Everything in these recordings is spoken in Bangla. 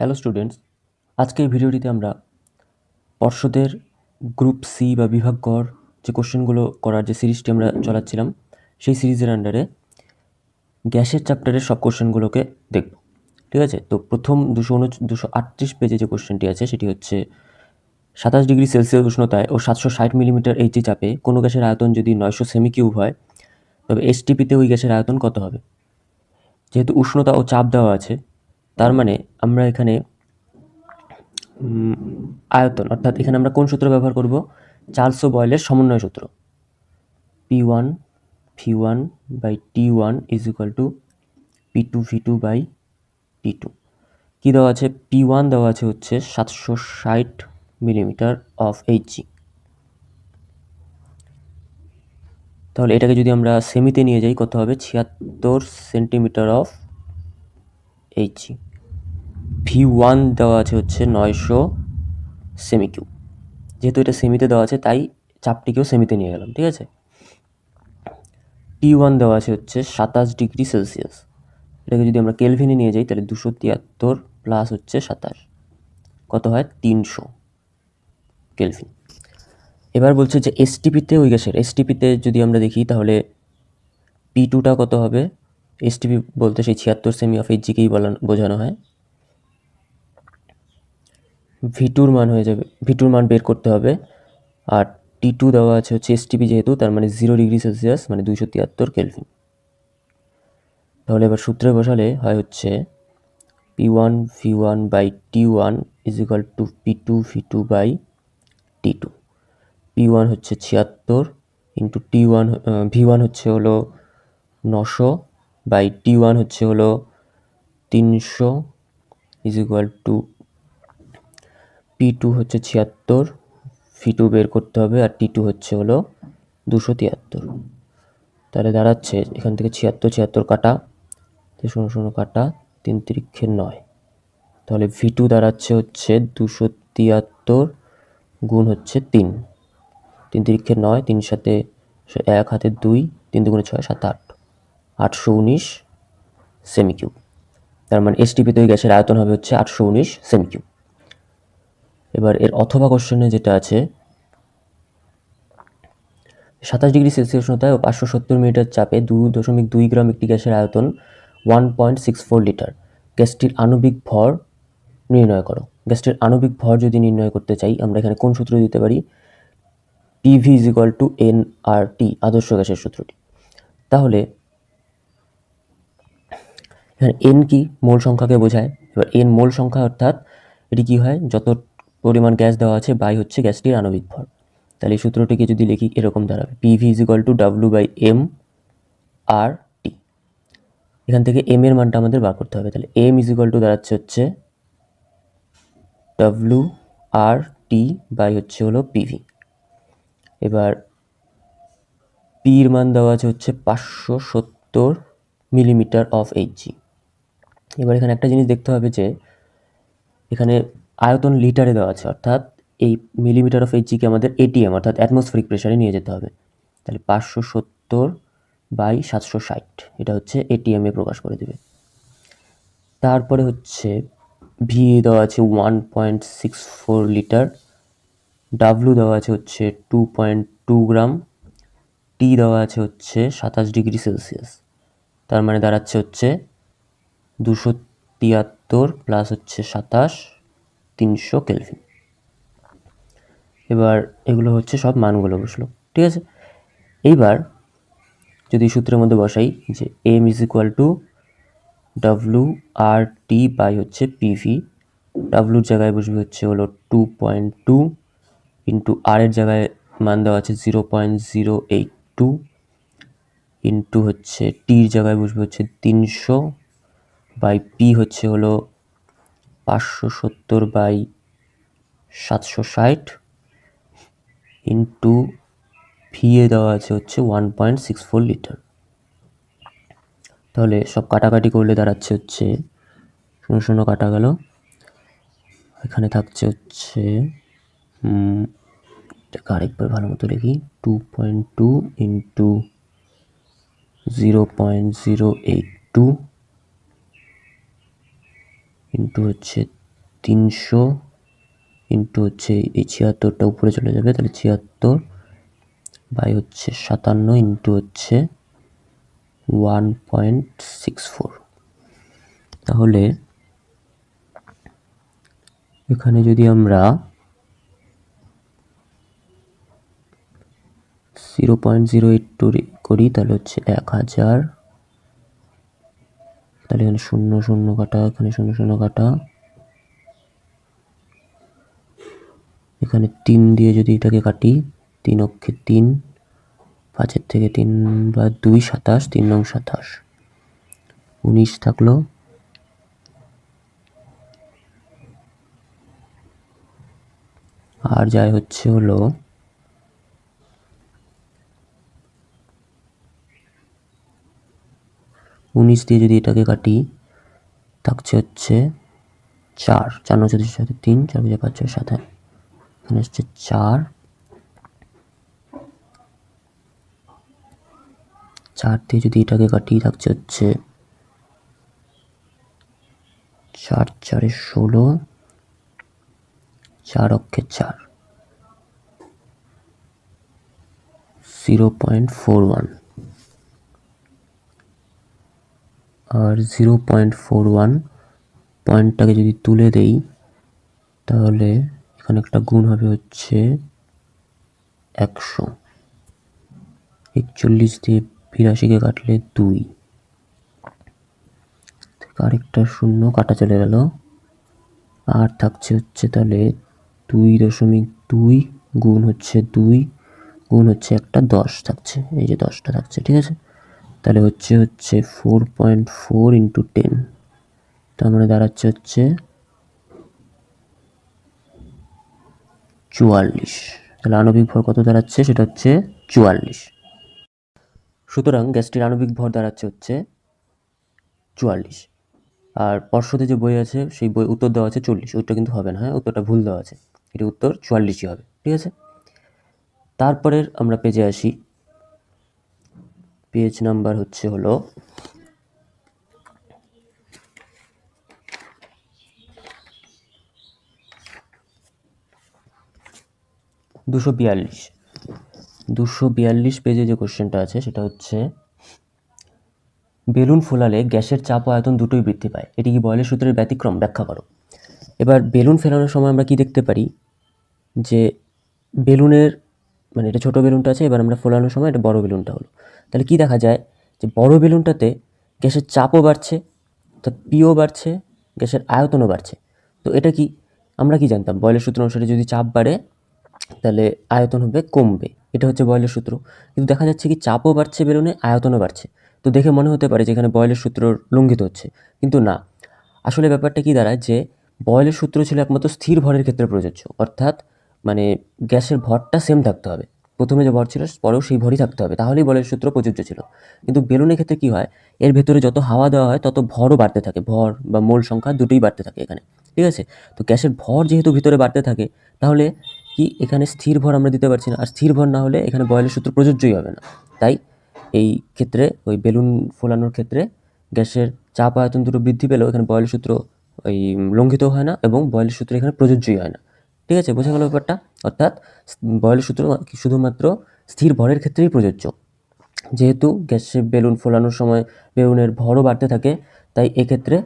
হ্যালো স্টুডেন্টস, আজকের ভিডিওটিতে আমরা পর্ষদের গ্রুপ সি বা বিভাগ গড় যে কোশ্চেনগুলো করার যে সিরিজটি আমরা চালাচ্ছিলাম সেই সিরিজের আন্ডারে গ্যাসের চ্যাপ্টারের সব কোশ্চেনগুলোকে দেখব। ঠিক আছে, তো প্রথম 238 পেজে যে কোশ্চেনটি আছে সেটি হচ্ছে 27 ডিগ্রি সেলসিয়াস উষ্ণতায় ও 760 মিলিমিটার এইচজি চাপে কোনো গ্যাসের আয়তন যদি 900 সেমি কিউব হয় তবে এসটিপিতে ওই গ্যাসের আয়তন কত হবে। যেহেতু উষ্ণতা ও চাপ দেওয়া আছে, তার মানে আমরা এখানে আয়তন অর্থাৎ এখানে আমরা কোন সূত্র ব্যবহার করব, চার্লস ও বয়েলের সমন্বয় সূত্র। P1 V1 by T1 is equal to P2 V2 by T2। কি দেওয়া আছে? P1 দেওয়া আছে হচ্ছে 760 মিলিমিটার অফ এইচজি। তাহলে এটাকে যদি আমরা সেমিতে নিয়ে যাই কত হবে? 76 সেন্টিমিটার অফ এইচজি। V1 দেওয়া আছে হচ্ছে 900 সেমি কিউব। যেহেতু এটা সেমিতে দেওয়া আছে তাই চাপটিকেও সেমিতে নিয়ে গেলাম। ঠিক আছে, T1 দেওয়া আছে হচ্ছে 27 ডিগ্রি সেলসিয়াস। এটাকে যদি আমরা কেলভিনে নিয়ে যাই তাহলে 273 প্লাস হচ্ছে 27 কত হয়? 300 কেলভিন। এবার বলছে যে এসটিপিতে ওই গ্যাসের এসটিপিতে যদি আমরা দেখি তাহলে P2টা কত হবে? এসটিপি বলতে সেই 76 সেমি অফ এইচজিকেই বোঝানো হয়। V2 মান হয়ে যাবে, V2 মান বের করতে হবে। আর T2 দেওয়া আছে হচ্ছে এসটিপি যেহেতু, তার মানে 0 ডিগ্রি সেলসিয়াস মানে 273 কেলভিন। তাহলে এবার সূত্রে বসালে হয় হচ্ছে P1 V1 by T1 is equal to P2 V2 by T2। P1 হচ্ছে 76 ইন্টু T1 V1 হচ্ছে হলো 900 বাই T1 হচ্ছে হলো 300 ইজ ইকুয়াল টু P2 হচ্ছে 76, V2 বের করতে হবে, আর T2 হচ্ছে হলো 273। তাহলে দাঁড়াচ্ছে এখান থেকে 76 কাটা, 0 কাটা, 3 তিরিক্ষে 9। তাহলে V2 দাঁড়াচ্ছে হচ্ছে 273 গুণ হচ্ছে 3 তিরিক্ষে 9, 3 সাথে 1 হাতে 2, 3 দুগুণে 6, 7 8, 819 সেমি কিউব। তার মানে এসটিপিতে ওই গ্যাসের আয়তন হবে হচ্ছে 819 সেমি কিউব। এবার এর অথবা কোশ্চেনে যেটা আছে 27 ডিগ্রি সেলসিয়াস উষ্ণতায় ও 570 মিলিমিটার চাপে 2.2 গ্রাম একটি গ্যাসের আয়তন 1.64 লিটার। গ্যাসটির আণবিক ভর নির্ণয় করো। গ্যাসটির আণবিক ভর যদি নির্ণয় করতে চাই আমরা এখানে কোন সূত্র দিতে পারি? PV is equal to nRT, আদর্শ গ্যাসের সূত্রটি। তাহলে এখানে n কি? মোল সংখ্যাকে বোঝায়। এবার n মোল সংখ্যা, অর্থাৎ এটি কি হয়? যত পরিমাণ গ্যাস দেওয়া আছে বাই হচ্ছে গ্যাসটির আণবিক ভর। তাহলে এই সূত্রটিকে যদি লিখি এরকম দাঁড়াবে PV is equal to W by MRT। এখান থেকে m এর মানটা আমাদের বার করতে হবে। তাহলে m ইজ ইকুয়াল টু দাঁড়াচ্ছে হচ্ছে WRT বাই হচ্ছে হলো PV। এবার P এর মান দেওয়া আছে হচ্ছে 570 মিলিমিটার অফ এইচজি। এবার এখানে একটা জিনিস দেখতে হবে যে এখানে আয়তন লিটারে দেওয়া আছে, অর্থাৎ এই মিলিমিটার অফ এইচজিকে আমাদের এটিএম অর্থাৎ অ্যাটমসফেরিক প্রেসারে নিয়ে যেতে হবে। তাহলে 570 বাই 760 এটা হচ্ছে এটিএম এ প্রকাশ করে দেবে। তারপরে হচ্ছে ভি দেওয়া আছে 1.64 লিটার, ডাব্লু দেওয়া আছে হচ্ছে 2.2 গ্রাম, টি দেওয়া আছে হচ্ছে 27 ডিগ্রি সেলসিয়াস। তার মানে দাঁড়াচ্ছে হচ্ছে 273 প্লাস হচ্ছে 27, 300 কেলভিন। এবার এগুলো হচ্ছে সব মানগুলো বসলো। ঠিক আছে, এইবার যদি সূত্রের মধ্যে বসাই যে M is equal to WRT by হচ্ছে PV। ডাব্লুর জায়গায় বসবে হচ্ছে হলো 2.2 ইন্টু আর এর জায়গায় মান দেওয়া আছে 0.082 ইন্টু হচ্ছে টির জায়গায় বসবে হচ্ছে 300 বাই পি হচ্ছে হলো 570 বাই 760 ইন্টু ভি এ দেওয়া আছে হচ্ছে 1.64 লিটার। তাহলে সব কাটাকাটি করলে দাঁড়াচ্ছে হচ্ছে 0 কাটা গেল, এখানে থাকছে হচ্ছে এটাকে আরেকবার ভালো মতো লিখি 2.2 ইন্টু 0.082 ইন্টু হচ্ছে 300 ইন্টু হচ্ছে এই 76টা উপরে চলে যাবে, তাহলে 76 বাই হচ্ছে 57 ইন্টু হচ্ছে 1.64। তাহলে এখানে যদি আমরা 0.08 করি তাহলে হচ্ছে 1000, তাহলে এখানে 0 0 কাটা, এখানে 0 0 কাটা, এখানে 3 দিয়ে যদি এটাকে কাটি, 3 অক্ষে 3, 5 থেকে 3 বা 2 27, 3 নং 27, 19 থাকলো। আর যায় হচ্ছে হলো 19 দিয়ে যদি এটাকে কাটি থাকছে হচ্ছে 4, 4 9 34 সাথে 3, 4 5 6 7, এখানে হচ্ছে 4, 4 দিয়ে যদি এটাকে কাটি থাকছে হচ্ছে 4 4 16, 4 অক্ষে 4, 0.41। আর 0.41 পয়েন্টটাকে যদি তুলে দেই তাহলে এখানে একটা গুণ হবে হচ্ছে 100, 41 দিয়ে 82কে কাটলে 2, আরেকটা 0 কাটা চলে গেল, আর থাকছে হচ্ছে তাহলে 2.2 গুণ হচ্ছে 2 গুণ হচ্ছে একটা 10 থাকছে, এই যে 10টা থাকছে, ঠিক আছে। তাহলে হচ্ছে 4.4 ইন্টু 10, তার মানে দাঁড়াচ্ছে হচ্ছে 44। তাহলে আণবিক ভর কত দাঁড়াচ্ছে, সেটা হচ্ছে 44। সুতরাং গ্যাসটির আণবিক ভর দাঁড়াচ্ছে হচ্ছে 44। আর পর্ষদে যে বই আছে সেই বই উত্তর দেওয়া আছে 40, ওইটা কিন্তু হবে না, হ্যাঁ উত্তরটা ভুল দেওয়া আছে, এটা উত্তর 44ই হবে, ঠিক আছে। তারপরের আমরা পেজে আসি, পেজ নাম্বার হচ্ছে হলো 242। 242 পেজে যে কোশ্চেনটা আছে সেটা হচ্ছে বেলুন ফোলালে গ্যাসের চাপ ও আয়তন দুটোই বৃদ্ধি পায়, এটি কি বয়লের সূত্রের ব্যতিক্রম, ব্যাখ্যা করো। এবার বেলুন ফেলানোর সময় আমরা কি দেখতে পারি যে বেলুনের মানে এটা ছোট বেলুনটা আছে, এবার আমরা ফোলানোর সময় এটা বড় বেলুনটা হলো, তাহলে কি দেখা যায় যে বড় বেলুনটাতে গ্যাসের চাপও বাড়ছে, অর্থাৎ পিও বাড়ছে, গ্যাসের আয়তনও বাড়ছে। তো এটা কি আমরা কি জানতাম, বয়লের সূত্র অনুসারে যদি চাপ বাড়ে তাহলে আয়তন হবে কমবে, এটা হচ্ছে বয়লের সূত্র। কিন্তু দেখা যাচ্ছে কি চাপও বাড়ছে বেলুনে, আয়তনও বাড়ছে, তো দেখে মনে হতে পারে যে এখানে বয়লের সূত্র লঙ্ঘিত হচ্ছে, কিন্তু না। আসলে ব্যাপারটা কি দাঁড়ায় যে বয়লের সূত্র ছিল একমাত্র স্থির ভরের ক্ষেত্রে প্রযোজ্য, অর্থাৎ মানে গ্যাসের ভরটা সেম থাকতে হবে, প্রথমে যে ভর ছিল পরেও সেই ভরই থাকতে হবে, তাহলেই বয়লের সূত্র প্রযোজ্য ছিল। কিন্তু বেলুনের ক্ষেত্রে কি হয়, এর ভেতরে যত হাওয়া দেওয়া হয় তত ভরও বাড়তে থাকে, ভর বা মোল সংখ্যা দুটোই বাড়তে থাকে এখানে, ঠিক আছে। তো গ্যাসের ভর যেহেতু ভিতরে বাড়তে থাকে, তাহলে কি এখানে স্থির ভর আমরা দিতে পারছি না, আর স্থির ভর না হলে এখানে বয়লের সূত্র প্রযোজ্যই হবে না। তাই এই ক্ষেত্রে ওই বেলুন ফোলানোর ক্ষেত্রে গ্যাসের চাপ আয়তন দুটো বৃদ্ধি পেলেও এখানে বয়লের সূত্র ওই লঙ্ঘিত হয় না, এবং বয়লের সূত্র এখানে প্রযোজ্যই হয় না, ঠিক আছে, বোঝা গেল ব্যাপারটা। অর্থাৎ বয়লের সূত্র শুধুমাত্র স্থির ভরের ক্ষেত্রেই প্রযোজ্য, যেহেতু গ্যাসের বেলুন ফোলানোর সময় বেলুনের ভরও বাড়তে থাকে, তাই এক্ষেত্রে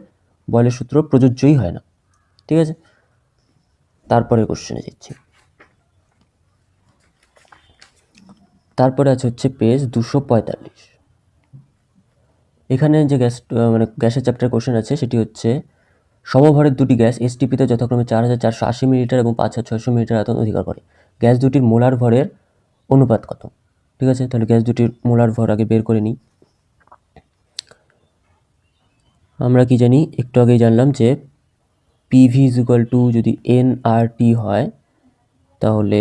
বয়লের সূত্র প্রযোজ্যই হয় না, ঠিক আছে। তারপরে কোশ্চেনে যাচ্ছি, তারপরে আছে হচ্ছে পেজ 245। এখানে যে মানে গ্যাসের চ্যাপ্টার কোশ্চেন আছে সেটি হচ্ছে সমভরের দুটি গ্যাস এসটিপিতে যথাক্রমে 4480 মিলিলিটার এবং 5600 মিলিলিটার আয়তন অধিকার করে, গ্যাস দুটির মোলার ভরের অনুপাত কত, ঠিক আছে। তাহলে গ্যাস দুটির মোলার ভর আগে বের করে নিই। আমরা কি জানি, একটু আগেই জানলাম যে পিভি ইজ ইকুয়াল টু যদি এন আর টি হয়, তাহলে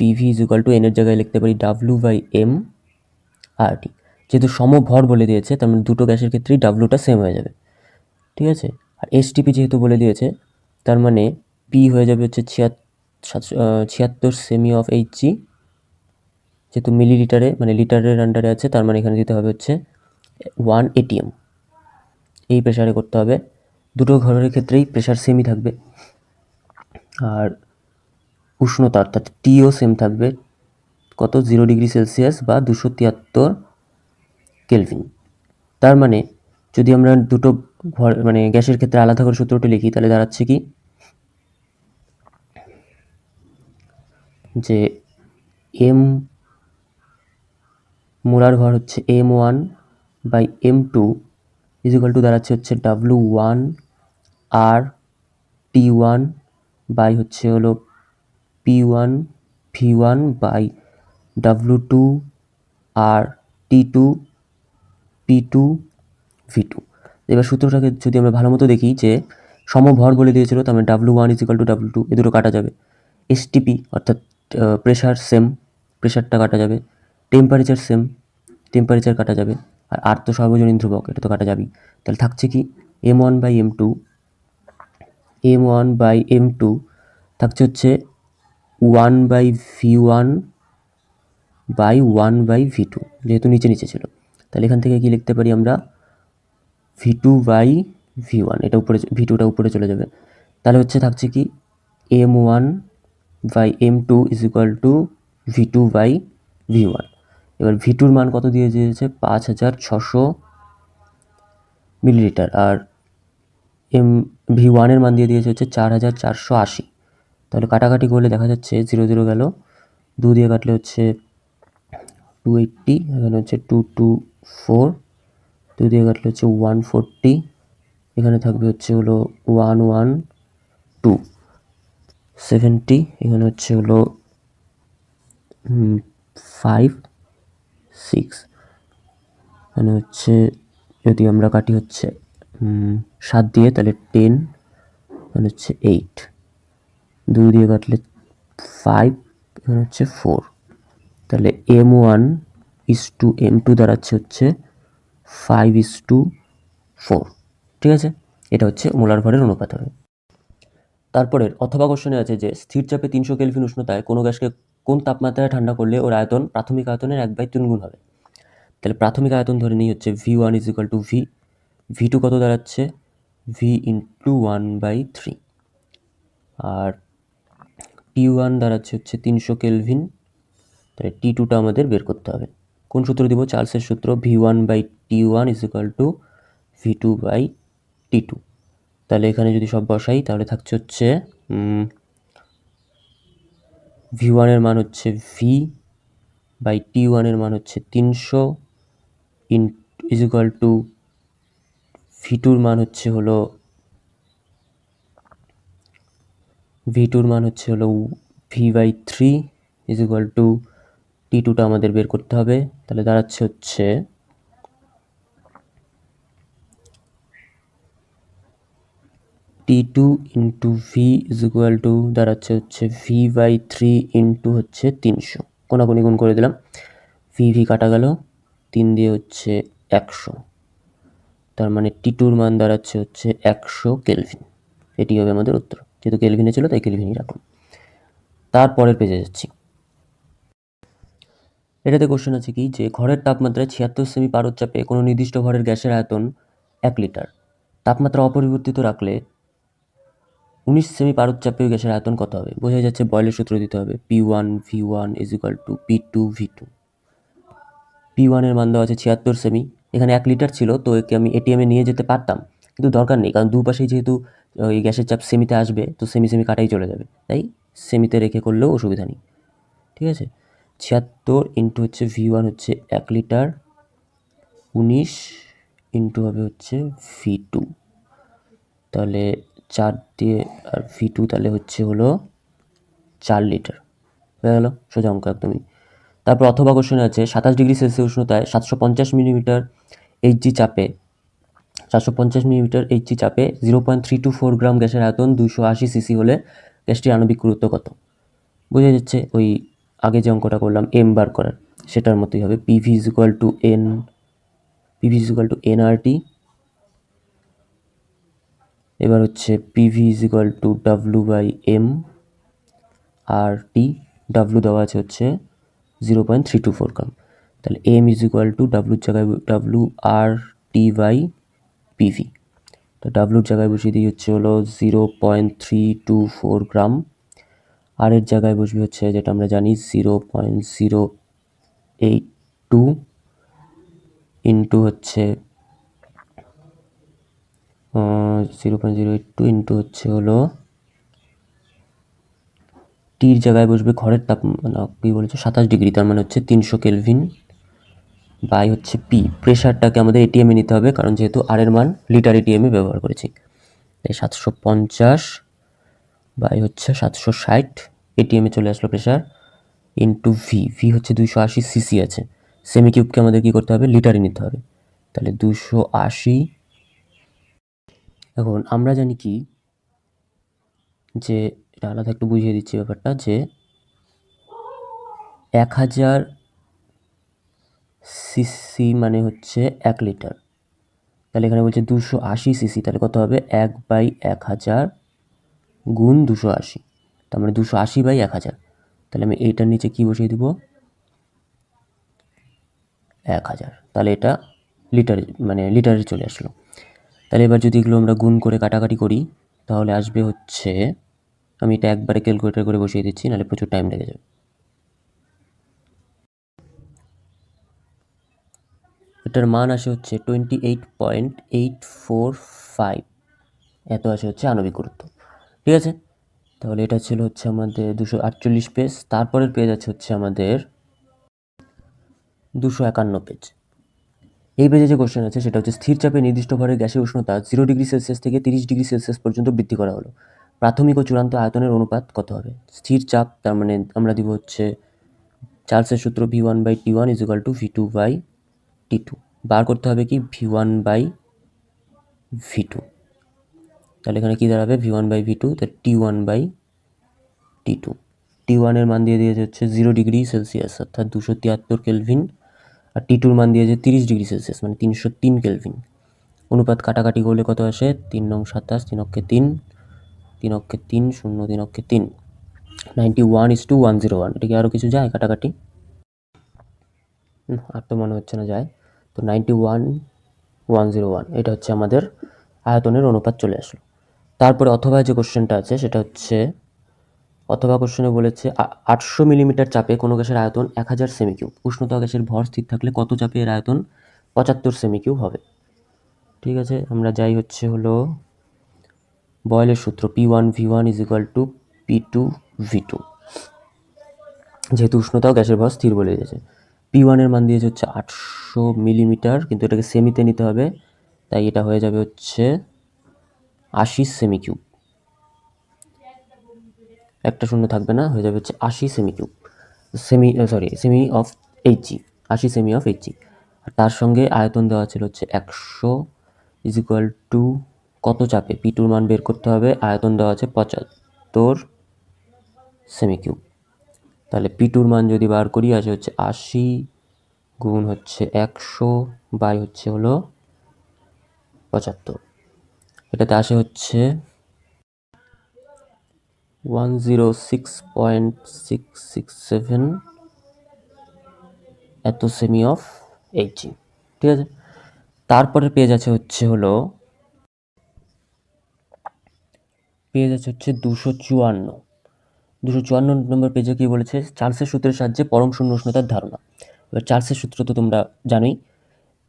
পিভি ইজ ইকুয়াল টু এনের জায়গায় লিখতে পারি ডাব্লু বাই এম আর টি। যেহেতু সমভর বলে দিয়েছে তার মানে দুটো গ্যাসের ক্ষেত্রেই ডাব্লুটা সেম হয়ে যাবে, ঠিক আছে। আর এসটিপি যেহেতু বলে দিয়েছে তার মানে পি হয়ে যাবে হচ্ছে 76 সেমি অফ এইচজি, যেহেতু মিলিলিটারে মানে লিটারের আন্ডারে আছে, তার মানে এখানে দিতে হবে হচ্ছে 1 ATM। এই প্রেশারে করতে হবে, দুটো ঘরের ক্ষেত্রেই প্রেশার সেমই থাকবে। আর উষ্ণতা অর্থাৎ টিও সেম থাকবে, কত 0 ডিগ্রি সেলসিয়াস বা 273 কেলভিন। তার মানে যদি আমরা দুটো ঘর মানে গ্যাসের ক্ষেত্রে আলাদা করে সূত্রটি লিখি তাহলে দাঁড়াচ্ছে কি যে এম মোলার ভর হচ্ছে M1 by M2 is equal two দাঁড়াচ্ছে হচ্ছে W1 আর T1 বাই হচ্ছে হলো P1 V1 by W2 R T2 P2 V2। এবার সূত্রটাকে যদি আমরা ভালো মতো দেখি যে সমভর বলে দিয়েছিল, তার মানে W1 ইজিক্যাল টু W2, এ দুটো কাটা যাবে। এসটিপি অর্থাৎ প্রেশার সেম, প্রেশারটা কাটা যাবে। টেম্পারেচার সেম, টেম্পারেচার কাটা যাবে। আর আর তো সর্বজনীন ধ্রুবক, এটা তো কাটা যাবেই। তাহলে থাকছে কি M1 by M2, M1 by M2 থাকছে হচ্ছে 1 by V1 by 1 by V2, যেহেতু নিচে নিচে ছিল। তাহলে এখান থেকে কি লিখতে পারি আমরা V2 বাই V1, এটা উপরে, V2টা উপরে চলে যাবে। তাহলে হচ্ছে থাকছে কি M1 by M2 is equal to V2 by V1। এবার V2র মান কত দিয়ে দিয়েছে 5600 মিলিলিটার, আর V1 এর মান দিয়ে দিয়েছে হচ্ছে 4480। তাহলে কাটাকাটি করলে দেখা যাচ্ছে 0 0 গেল, 2 দিয়ে কাটলে হচ্ছে 280, এখানে হচ্ছে 224, 2 দিয়ে কাটলে হচ্ছে 140, এখানে থাকবে হচ্ছে হলো 11270, এখানে হচ্ছে হলো 5 6, এখানে হচ্ছে যদি আমরা কাটি হচ্ছে 7 দিয়ে তাহলে 10, এখানে হচ্ছে 8, 2 দিয়ে কাটলে 5, এখানে হচ্ছে 4। তাহলে M1 ইস টু M2 দাঁড়াচ্ছে হচ্ছে 5:4। ঠিক আছে, এটা হচ্ছে মোলার ভরের অনুপাত হবে। তারপরের অথবা কোশ্চেনে আছে যে স্থির চাপে 300 কেলভিন উষ্ণতায় কোনো গ্যাসকে কোন তাপমাত্রায় ঠান্ডা করলে ওর আয়তন প্রাথমিক আয়তনের 1/3 গুণ হবে। তাহলে প্রাথমিক আয়তন ধরে নিই হচ্ছে V1 is equal two V, V2 কত দাঁড়াচ্ছে V ইন্টু 1/3, আর T1 দাঁড়াচ্ছে হচ্ছে 300 কেলভিন। তাহলে T2টা আমাদের বের করতে হবে। কোন সূত্র দিব? চার্লসের সূত্র, V1 by T1 is equal to V2 by T2। তাহলে এখানে যদি সব বসাই তাহলে থাকছে হচ্ছে V1 এর মান হচ্ছে V বাই T1 এর মান হচ্ছে 300 ইজ ইকুয়াল টু V2র মান হচ্ছে হলো V by 3 is equal to T2টা আমাদের বের করতে হবে। তাহলে দাঁড়াচ্ছে হচ্ছে T2 into V is equal to দাঁড়াচ্ছে হচ্ছে V বাই 3 ইন্টু হচ্ছে 300, কোনাকুনি গুণ করে দিলাম, V কাটা গেল, 3 দিয়ে হচ্ছে 100, তার মানে T2র মান দাঁড়াচ্ছে হচ্ছে 100 কেলভিন। এটি হবে আমাদের উত্তর, যেহেতু কেলভিনে ছিল তাই কেলভিনই রাখুন। তারপরের পেজে যাচ্ছি। এটাতে কোশ্চেন আছে কি যে ঘরের তাপমাত্রায় 76 সেমি পারদ চাপে কোনো নির্দিষ্ট ঘরের গ্যাসের আয়তন 1 লিটার, তাপমাত্রা অপরিবর্তিত রাখলে 19 সেমি পারদ চাপে ওই গ্যাসের আয়তন কত হবে? বোঝা যাচ্ছে বয়লের সূত্র দিতে হবে, P1 V1 is equal to P2 V2। P1 এর মান দেওয়া আছে 76 সেমি, এখানে 1 লিটার ছিল, তো একে আমি এটিএমে নিয়ে যেতে পারতাম, কিন্তু দরকার নেই, কারণ দুপাশেই যেহেতু ওই গ্যাসের চাপ সেমিতে আসবে, তো সেমি সেমি কাটাই চলে যাবে, তাই সেমিতে রেখে করলেও অসুবিধা নেই। ঠিক আছে, 76 ইন্টু হচ্ছে V1 হচ্ছে 1 লিটার, 19 ইন্টু হবে হচ্ছে V2, তাহলে 4 দিয়ে আর V2 তাহলে হচ্ছে হলো 4 লিটার হয়ে গেল, সোজা অঙ্ক একদমই। তারপর অথবা কোশ্চেনে আছে 27 ডিগ্রি সেলসিয়াস উষ্ণতায় 750 মিলিমিটার এইচজি চাপে 0.324 গ্রাম গ্যাসের আয়তন 280 সিসি হলে গ্যাসটির আণবিক গুরুত্ব কত? বোঝা যাচ্ছে ওই আগে যে অঙ্কটা করলাম এম বার করার, সেটার মতোই হবে। PV is equal to nRT, এবার হচ্ছে PV is equal to W by M, আর T W দেওয়া আছে হচ্ছে 0.324 গ্রাম। তাহলে M ইজ ইকুয়াল টু ডাব্লুর জায়গায় WRT বাই PV, তো ডাব্লুর জায়গায় বসিয়ে দিই হচ্ছে হলো 0.324 গ্রাম আর এর জায়গায় বসবে হচ্ছে যেটা আমরা জানি 0.082 ইন্টু হচ্ছে 0.082 ইন্টু হচ্ছে হলো টির জায়গায় বসবে ঘরের তাপমাত্রা কি বলেছে 27 ডিগ্রি, তার মানে হচ্ছে 300 কেলভিন বাই হচ্ছে পি। প্রেশারটাকে আমাদের এটিএমে নিতে হবে, কারণ যেহেতু আর এর মান লিটার এটিএমে ব্যবহার করেছি, তাই 750 বাই হচ্ছে 760 এটিএমে চলে আসলো প্রেশার, ইন্টু ভি। ভি হচ্ছে 280 সিসি আছে, সেমি কিউবকে আমাদের কী করতে হবে, লিটারে নিতে হবে, তাহলে 280। এখন আমরা জানি কি যে এটা আলাদা একটু বুঝিয়ে দিচ্ছি ব্যাপারটা, যে 1000 সিসি মানে হচ্ছে 1 লিটার। তাহলে এখানে বলছে 280 সিসি, তাহলে কত হবে 1/1000 গুণ 280, তার মানে 280/1000। তাহলে আমি এইটার নিচে কি বসিয়ে দিব, 1000। তাহলে এটা লিটারে মানে লিটারে চলে আসলো। তাহলে এবার যদি এগুলো আমরা গুণ করে কাটাকাটি করি তাহলে আসবে হচ্ছে, আমি এটা একবারে ক্যালকুলেটর করে বসিয়ে দিচ্ছি, নাহলে প্রচুর টাইম লেগে যাবে। এটার মান আসে হচ্ছে 28.845, এত আসে হচ্ছে আণবিক গুরুত্ব। ঠিক আছে, তাহলে এটা ছিল হচ্ছে আমাদের 248 পেজ। তারপরের পেজ আছে হচ্ছে আমাদের 251 পেজ। এই পেজে যে কোশ্চেন আছে সেটা হচ্ছে স্থির চাপে নির্দিষ্ট ভরের গ্যাসের উষ্ণতা 0 ডিগ্রি সেলসিয়াস থেকে 30 ডিগ্রি সেলসিয়াস পর্যন্ত বৃদ্ধি করা হলো, প্রাথমিক ও চূড়ান্ত আয়তনের অনুপাত কত হবে? স্থির চাপ, তার মানে আমরা দিব হচ্ছে চার্লসের সূত্র V1/T1 = V2/T2। বার করতে হবে কি V1/V2। তাহলে এখানে কি দাঁড়াবে V1/V2, তাহলে T1/T2। T1 এর মান দিয়ে দিয়েছে হচ্ছে 0 ডিগ্রি সেলসিয়াস অর্থাৎ 273 কেলভিন, আর T2 মান দিয়েছে 30 ডিগ্রি সেলসিয়াস মানে 303 কেলভিন। অনুপাত কাটাকাটি করলে কত আসে, 3 নং 27, 3 অক্ষে 3, 3 অক্ষে 3, 0 3 অক্ষে 3, 91:101। এটা কি আরও কিছু যায় কাটাকাটি? আর তো মনে হচ্ছে না যায়। তো 91:101 এটা হচ্ছে আমাদের আয়তনের অনুপাত চলে আসলো। তারপরে অথবা যে কোশ্চেনটা আছে সেটা হচ্ছে, অথবা কোশ্চেনে বলেছে 800 মিলিমিটার চাপে কোনো গ্যাসের আয়তন 1000 সেমি কিউব, উষ্ণতা গ্যাসের ভর স্থির থাকলে কত চাপে এর আয়তন 75 সেমি কিউব হবে? ঠিক আছে, আমরা যাই হচ্ছে হলো বয়েলের সূত্র P1V1 = P2V2, যেহেতু উষ্ণতা ও গ্যাসের ভর স্থির বলে দিয়েছে। P1 এর মান দিয়েছে হচ্ছে 800 মিলিমিটার, কিন্তু এটাকে সেমিতে নিতে হবে, তাই এটা হয়ে যাবে হচ্ছে 80 সেমি কিউব। একটা শূন্য থাকবে না, হয়ে যাবে হচ্ছে 80 semi cube, semi of HG, 80 semi of HG. আর তার সঙ্গে আয়তন দেওয়া ছিল হচ্ছে 100 = কত চাপে, P2 মান বের করতে হবে, আয়তন দেওয়া আছে 75 সেমি কিউব। তাহলে P2 মান যদি বার করি আসে হচ্ছে 80 গুণ হচ্ছে 100 বাই হচ্ছে হলো 75, এটাতে আসে হচ্ছে 106.667 এত সেমি অফ এইচজি। ঠিক আছে, তারপরে পেজ আছে হচ্ছে হলো 254 নম্বর পেজে কি বলেছে, চার্লসের সূত্রের সাহায্যে পরম শূন্য উষ্ণতার ধারণা। এবার চার্লসের সূত্র তো তোমরা জানোই,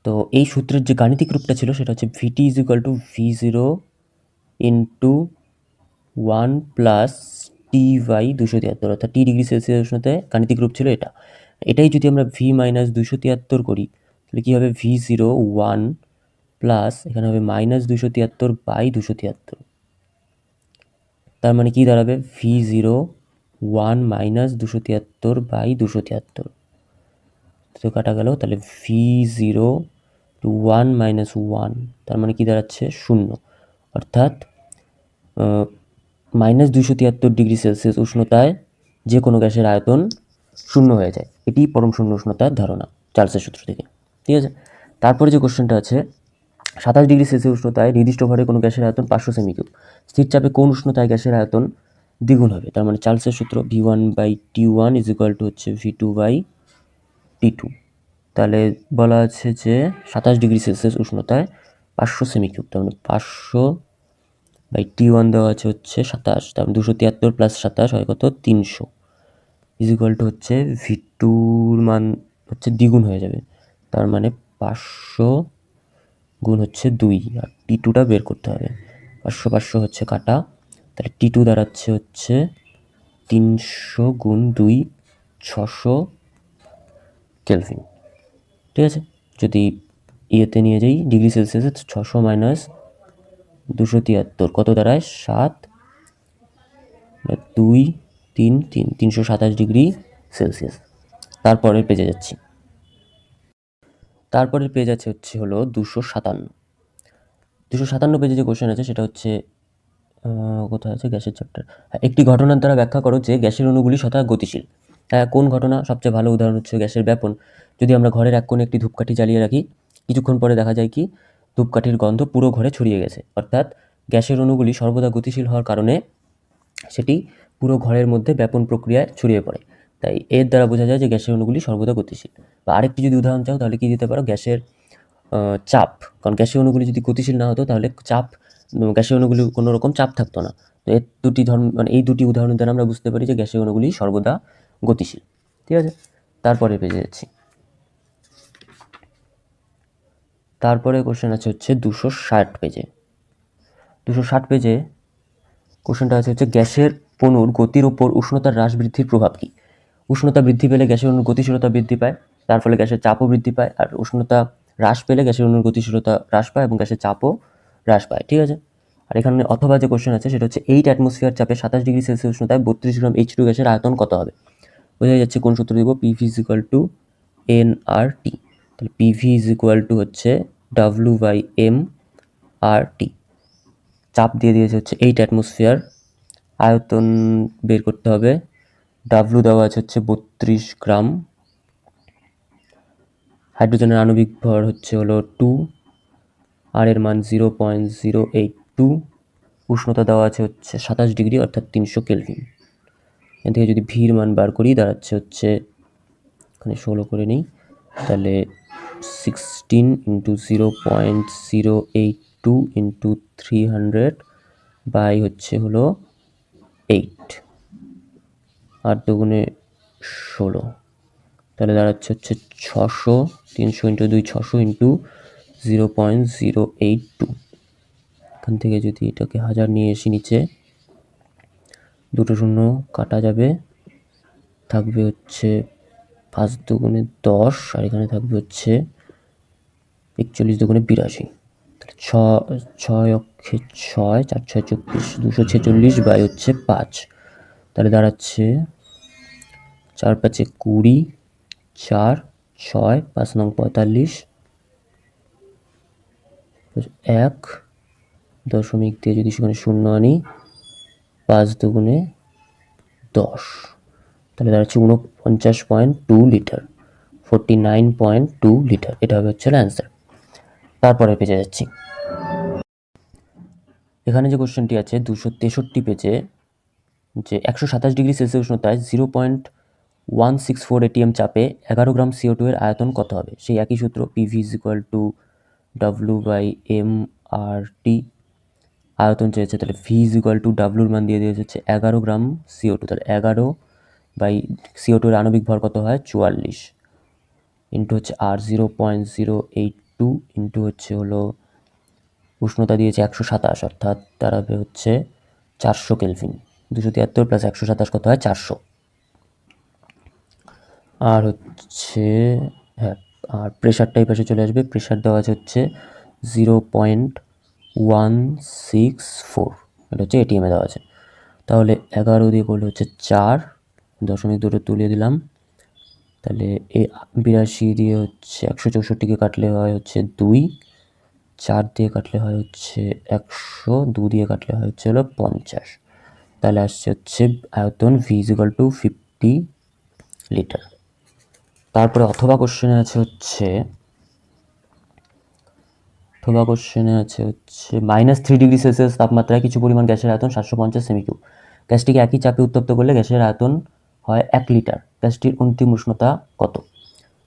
তো এই সূত্রের যে গাণিতিক রূপটা ছিল সেটা হচ্ছে VT = V0 × 1 + T/273, অর্থাৎ T°C উষ্ণতায় গাণিতিক রূপ ছিল এটা। এটাই যদি আমরা V - 273 করি তাহলে কি হবে, V0 1 প্লাস এখানে হবে -273/273, তার মানে কি দাঁড়াবে V0 1 - 273/273, তো কাটা গেল, তাহলে V0 1 - 1, তার মানে কি দাঁড়াচ্ছে 0, অর্থাৎ -273 উষ্ণতায় যে কোনো গ্যাসের আয়তন 0 হয়ে যায়। এটি পরম শূন্য উষ্ণতার ধারণা চার্লসের সূত্র থেকে। ঠিক আছে, তারপরে যে কোশ্চেনটা আছে 27 ডিগ্রি সেলসিয়াস উষ্ণতায় নির্দিষ্ট ভরে কোনো গ্যাসের আয়তন 500 সেমি কিউব, স্থির চাপে কোন উষ্ণতায় গ্যাসের আয়তন দ্বিগুণ হবে? তার মানে চার্লসের সূত্র V1/T1 = হচ্ছে V2/T2। তাহলে বলা আছে যে 27 ডিগ্রি সেলসিয়াস উষ্ণতায় 500 সেমি কিউব, তার মানে 500 বাই T1 দেওয়া আছে হচ্ছে 27, তারপর 273 প্লাস 27 হয় কত 300 ইজ ইকুয়াল টু হচ্ছে V2-র মান হচ্ছে দ্বিগুণ হয়ে যাবে, তার মানে 500 গুণ হচ্ছে 2, আর T2টা বের করতে হবে। 500 500 হচ্ছে কাটা, তাহলে T2 দাঁড়াচ্ছে হচ্ছে 300 গুণ 2, 600 কেলভিন। ঠিক আছে, যদি ইয়েতে নিয়ে যাই ডিগ্রি সেলসিয়াসে, 600 মাইনাস 273 কত দাঁড়ায় 7, 2 3 3 327 ডিগ্রি সেলসিয়াস। তারপরের পেজে যাচ্ছি। তারপরের পেজ আছে হচ্ছে হলো 257 পেজে যে কোশ্চেন আছে সেটা হচ্ছে কোথায় আছে গ্যাসের চ্যাপ্টার। একটি ঘটনার দ্বারা ব্যাখ্যা করো যে গ্যাসের অণুগুলি স্বতঃ গতিশীল। কোন ঘটনা? সবচেয়ে ভালো উদাহরণ হচ্ছে গ্যাসের ব্যাপন। যদি আমরা ঘরের এক কোণে একটি ধূপকাঠি জ্বালিয়ে রাখি, কিছুক্ষণ পরে দেখা যায় কি ধূপকাঠির গন্ধ পুরো ঘরে ছড়িয়ে গেছে, অর্থাৎ গ্যাসের অণুগুলি সর্বদা গতিশীল হওয়ার কারণে সেটি পুরো ঘরের মধ্যে ব্যাপন প্রক্রিয়ায় ছড়িয়ে পড়ে। তাই এর দ্বারা বোঝা যায় যে গ্যাসের অণুগুলি সর্বদা গতিশীল। বা আরেকটি যদি উদাহরণ চাও তাহলে কি দিতে পারো, গ্যাসের চাপ। কারণ গ্যাসীয় অণুগুলি যদি গতিশীল না হতো তাহলে গ্যাসীয় অণুগুলি কোনো রকম চাপ থাকতো না। তো এর দুটি মানে এই দুটি উদাহরণের দ্বারা আমরা বুঝতে পারি যে গ্যাসীয় অণুগুলি সর্বদা গতিশীল। ঠিক আছে, তারপরে পেজে যাচ্ছি। তারপরে কোশ্চেন আছে হচ্ছে 260 পেজে। 260 পেজে কোশ্চেনটা আছে হচ্ছে গ্যাসের অণুর গতির ওপর উষ্ণতার হ্রাস বৃদ্ধির প্রভাব কী? উষ্ণতা বৃদ্ধি পেলে গ্যাসের অণুর গতিশীলতা বৃদ্ধি পায়, তার ফলে গ্যাসের চাপও বৃদ্ধি পায়, আর উষ্ণতা হ্রাস পেলে গ্যাসের অণুর গতিশীলতা হ্রাস পায় এবং গ্যাসের চাপও হ্রাস পায়। ঠিক আছে, আর এখানে অথবা যে কোশ্চেন আছে সেটা হচ্ছে 8 অ্যাটমসফিয়ার চাপে 27 ডিগ্রি সেলসিয়াস উষ্ণতায় 32 গ্রাম H2 গ্যাসের আয়তন কত হবে? বোঝা যাচ্ছে কোন সূত্র দিব, PV is equal to nRT। তাহলে PV ইজ ইকুয়াল টু হচ্ছে W/m/T। চাপ দিয়ে দিয়েছে হচ্ছে 8 অ্যাটমসফিয়ার, আয়তন বের করতে হবে, W দেওয়া আছে হচ্ছে 32 গ্রাম, হাইড্রোজেনের আণবিক ভর হচ্ছে হলো 2, আর এর মান 0.082, উষ্ণতা দেওয়া আছে হচ্ছে 27 ডিগ্রি অর্থাৎ 300 কেলভিন। এখান থেকে যদি ভির মান বার করি দাঁড়াচ্ছে হচ্ছে, এখানে 16 করে নিই, তাহলে 16 ইন্টু 0.082 ইন্টু 300 বাই হচ্ছে হলো 8, 8 দুগুণে 16, তাহলে দাঁড়াচ্ছে হচ্ছে 600, 300 ইন্টু 2 600 ইন্টু 0.082। এখান থেকে যদি এটাকে 1000 নিয়ে এসে নিচে, দুটো শূন্য কাটা যাবে, থাকবে হচ্ছে 5 দুগুণে 10, আর এখানে থাকবে হচ্ছে 41 দুগুণে 82, তাহলে 6 অক্ষে 6, 4 6 24, 246 বাই হচ্ছে 5, তাহলে দাঁড়াচ্ছে 4 5 20, 4 6 5 9 45, 1 দশমিক দিয়ে যদি সেখানে শূন্য আনি, 5 দুগুণে 10, তাহলে দাঁড়াচ্ছে 49.2 লিটার, 49.2 লিটার। এটা হবে হচ্ছে অ্যান্সার। তারপরে পেজে যাচ্ছি। এখানে যে কোশ্চেনটি আছে 263 পেজে, যে 127 ডিগ্রি সেলসিয়াস উষ্ণতায় 0.164 ATM চাপে 11 গ্রাম CO2 এর আয়তন কত হবে? সেই একই সূত্র, PV is equal two W/m/T। আয়তন চেয়েছে, তাহলে V ইজ ইকুয়াল টু ডাব্লুর মান দিয়ে দিয়েছে হচ্ছে 11 গ্রাম CO2, তাহলে 11 বাই CO2 এর আণবিক ভর কত হয় 44, ইন্টু হচ্ছে আর 0.082 ইন্টু হচ্ছে হলো উষ্ণতা দিয়েছে 127, অর্থাৎ দাঁড়াবে হচ্ছে 400 কেলভিন। 273 প্লাস 127 কত হয় 400। আর হচ্ছে হ্যাঁ, আর প্রেশারটা এই পাশে চলে আসবে, প্রেশার দেওয়া আছে হচ্ছে 0.164, এটা হচ্ছে এটিএমে দেওয়া আছে। তাহলে 11 দিয়ে করলে হচ্ছে 4, দশমিক দুটো তুলে দিলাম, তাহলে 82 দিয়ে হচ্ছে 164কে কাটলে হয় হচ্ছে 2, 4 দিয়ে কাটলে হয় হচ্ছে 100, 2 দিয়ে কাটলে হয় হচ্ছে হলো 50, তাহলে আসছে হচ্ছে আয়তন V is equal two 50 litre. তারপরে অথবা কোশ্চেনে আছে হচ্ছে -3 ডিগ্রি সেলসিয়াস তাপমাত্রায় কিছু পরিমাণ গ্যাসের আয়তন 750 সেমি কিউব। গ্যাসটিকে একই চাপে উত্তপ্ত করলে গ্যাসের আয়তন হয় 1 লিটার। গ্যাসটির অন্তিম উষ্ণতা কত?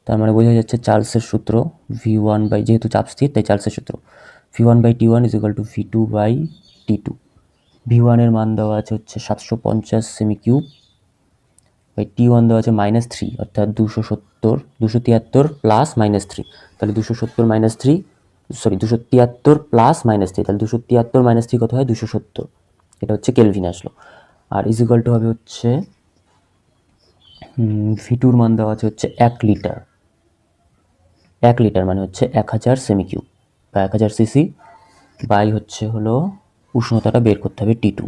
তার মানে বোঝা যাচ্ছে চার্লসের সূত্র, V1 বাই, যেহেতু চাপ স্থির তাই চার্লসের সূত্র, V1/T1 is equal two V2/T2। V1 এর মান দেওয়া আছে হচ্ছে 750 সেমি কিউব বাই T1 দেওয়া আছে -3 অর্থাৎ 273 প্লাস -3, তাহলে 273 প্লাস -3, তাহলে 273 কত হয় 270, এটা হচ্ছে কেলভিন আসলো। আর ইজিক্যাল টু হবে হচ্ছে V2 মান দেওয়া আছে হচ্ছে 1 লিটার, 1 লিটার মানে হচ্ছে 1000 সেমি কিউব বা 1000 সিসি বাই হচ্ছে হলো উষ্ণতাটা বের করতে হবে T2।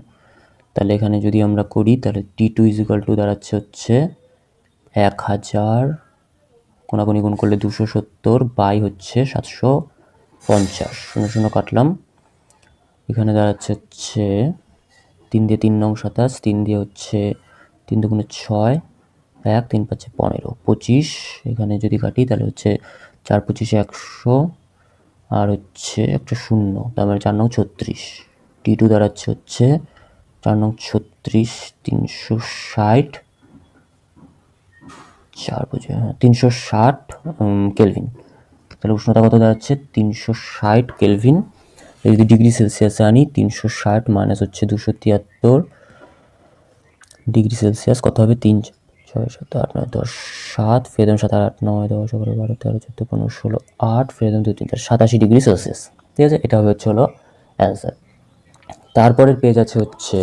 তাহলে এখানে যদি আমরা করি তাহলে T2 ইজিক্যাল টু দাঁড়াচ্ছে হচ্ছে 1000 কোনাকুনি গুণ করলে 270 বাই হচ্ছে 750, 0 0 কাটলাম, এখানে দাঁড়াচ্ছে হচ্ছে 3 দিয়ে 3 নং 27, 3 দিয়ে হচ্ছে 3 দুগুণে 6, 1 3 5 15 25, এখানে যদি কাটি তাহলে হচ্ছে 4 25 100 আর হচ্ছে একটা শূন্য, তার মানে 4 নং 36, T2 দাঁড়াচ্ছে হচ্ছে 4 নং 36 360 360 কেলভিন। তাহলে উষ্ণতা কত দাঁড়াচ্ছে 360 কেলভিন। যদি ডিগ্রি সেলসিয়াসে আনি 360 মাইনাস হচ্ছে 273 ডিগ্রি সেলসিয়াস কত হবে 3 6 7 8 9 10 7 ফের 7 8 9 10 11 12 13 14 15 16 8 ফের 2 3 4 87 ডিগ্রি সেলসিয়াস। ঠিক আছে, এটা হবে হচ্ছে হলো অ্যান্সার। তারপরের পেজ আছে হচ্ছে